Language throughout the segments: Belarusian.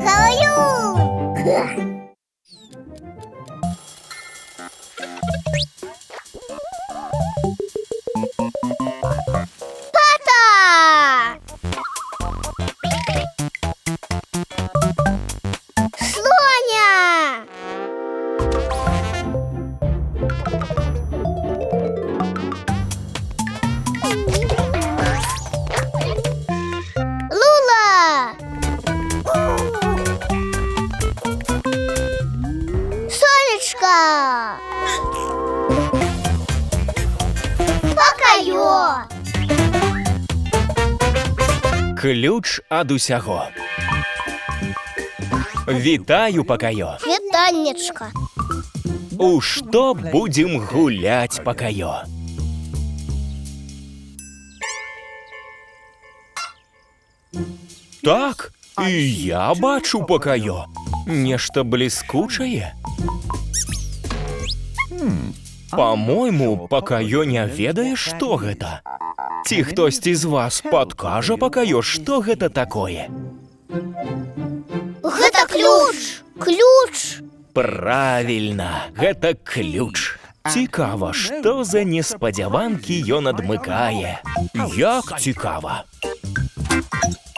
Каю! Пата! Слоня! Лула! Сонечка! Покайо! Ключ ад усяго. Вітаю, Пакайо. Вітаннячка! У што будзем гуляць, Пакайо? Так, і я бачу, Пакайо. Нешта бліскучае. Па-мойму, Пакайо не ведае, што гэта. Ці хтосьці з вас падкажа, Пакайо, што гэта такое? Гэта ключ! Ключ! Правільна, гэта ключ. Цікава, што за неспадзяванкі ён адмыкае. Як цікава.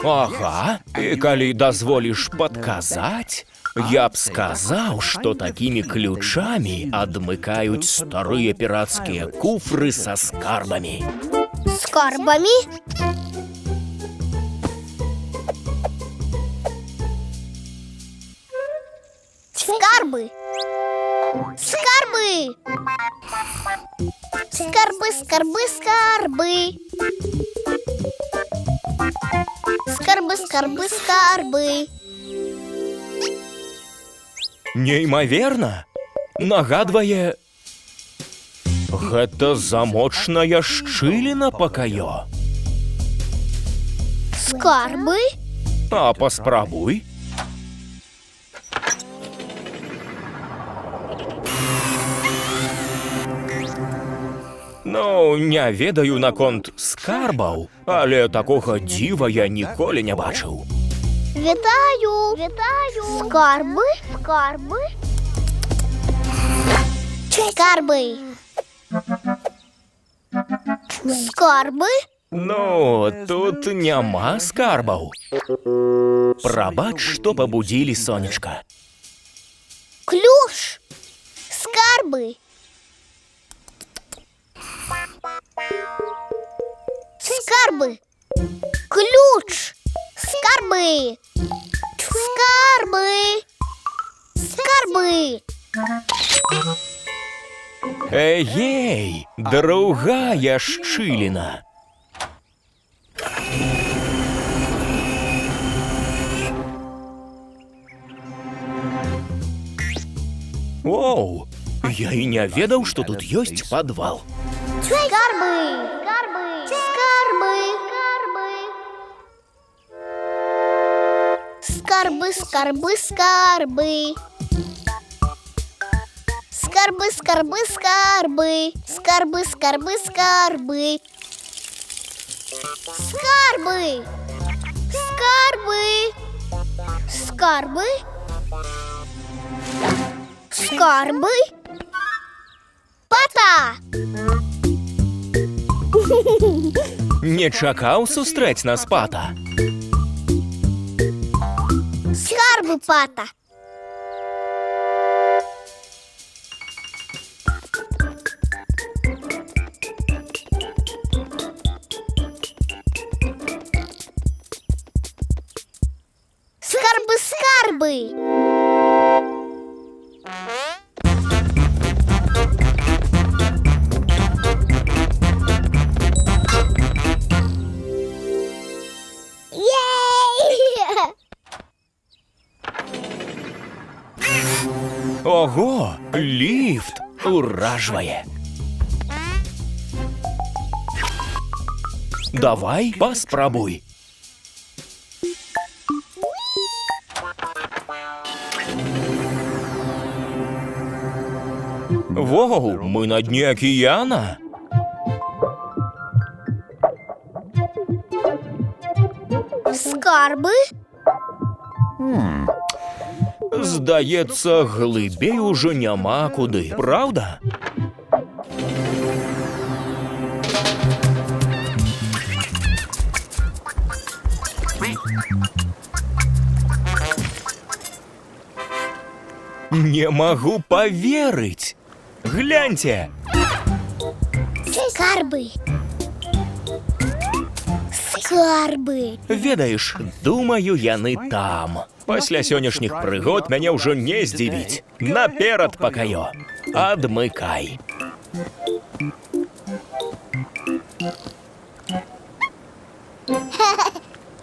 Ага, і калі дазволіш падказаць, я б сказаў, што такімі ключамі адмыкаюць старыя пірацкія куфры са скарбамі. Скарбамі? Скарбы! Скарбы! Скарбы, скарбы, скарбы! Скарбы, скарбы, скарбы! Неймаверна! Нагадвае... Гэта замочная шчыліна, Пакайо. Скарбы? А паспрабуй. Ну, не ведаю наконт скарбаў, але такога дзіва я ніколі не бачыў. Вітаю! Вітаю! Скарбы? Скарбы? Скарбы! Скарбы? Ну, тут няма скарбаў. Прабач, што пабудзілі, сонечка. Ключ! Скарбы! Скарбы! Ключ! Скарбы! Скарбы! Скарбы! Эй, другая шчыліна. Оу, я і не ведаў, што тут ёсць падвал. Скарбы! Скарбы! Скарбы! Скарбы! Скарбы, скарбы! Скарбы, скарбы, скарбы! Скарбы, скарбы, скарбы! Скарбы! Скарбы! Скарбы! Скарбы! Пата! Не чакаў сустрэць нас, Пата. Скарбы, Пата! Скарбы, скарбы! Ого, ліфт уражвае. Давай паспрабуй. Воу, мы на дне океана. Скарби? Здається, глибей уже нема куди, правда? Не могу поверить! Гляньте! Скарби. Скарби. Ведаеш, думаю, яны там. Пасля сённяшніх прыгод мяне ўжо не здзівіць. Наперад пакаё. Адмыкай.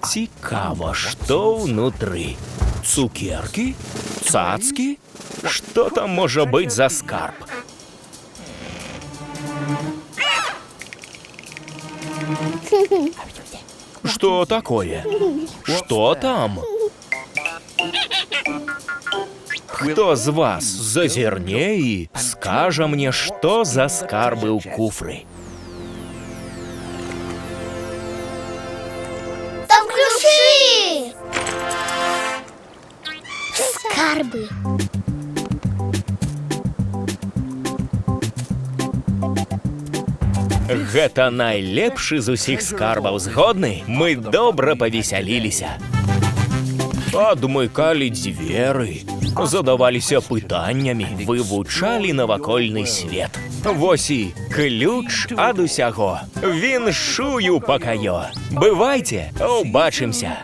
Цікава, што ўнутры? Цукеркі? Цацкі? Што там можа быць за скарб? Что такое? Что там? Хто з вас зазірне і скажа мне, што за скарбы ў куфры? Там ключи! Скарби. Гэта найлепшы з усіх скарбаў, згодны? Мы добра павесяліліся. Адмыкалі дзверы, задаваліся пытаннямі, вывучалі навакольны свет. Вось і ключ ад усяго. Віншую пакаё. Бывайце, убачымся.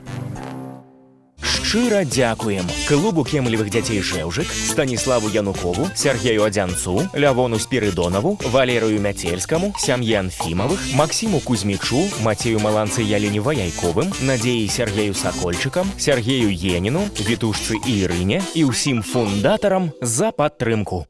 Шчыра дзякуем клубу кемлівых дзяцей «Жэўжык», Станіславу Янукову, Сергею Адзянцу, Лявону Спірыдонаву, Валерыю Мяцельскаму, сям'і Анфімавых, Максіму Кузьмічу, Мацею Маланцы Яліне Ваяйковым, Надзеі Сергею Сакольчыкам, Сергею Еніну, Вітушцы і Ірыне і ўсім фундатарам за падтрымку.